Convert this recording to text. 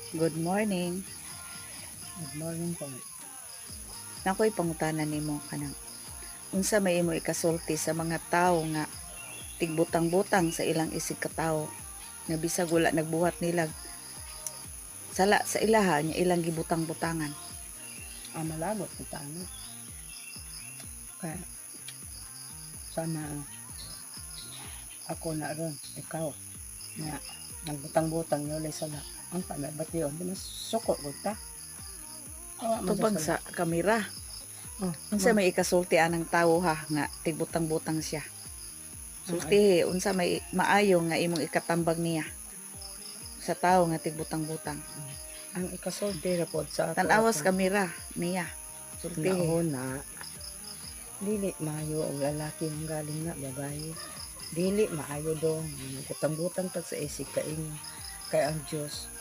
Good morning. Good morning po. Nakoy pangutanan nimo kanang unsa may imo ikasulti sa mga tawo nga tigbutang-butang sa ilang isig ka tawo nga bisag wala nagbuhat nilag sala sa ilaha nya ilang gibutang-butangan. Malagot kita ano. Kaya sana ako na ron, ikaw, na nagbutang-butang nyo lay sala. Ang panabat yun, di mas suko ko ta. Awa man Tubag sala. sa kamera. Oh, Unsa may ikasulti anang tawo ha nga tigbutang-butang siya. Sulti unsa may maayo nga imong ikatambag niya sa tawo nga tigbutang-butang. ang ikasulti ra pod sa ato. Tan-awas kamera niya. Sulti. na dili maayo og lalaki ang galing na babae. Dili maayo dong. Butang-butang tag sa isig ka inyo. Kay ang Diyos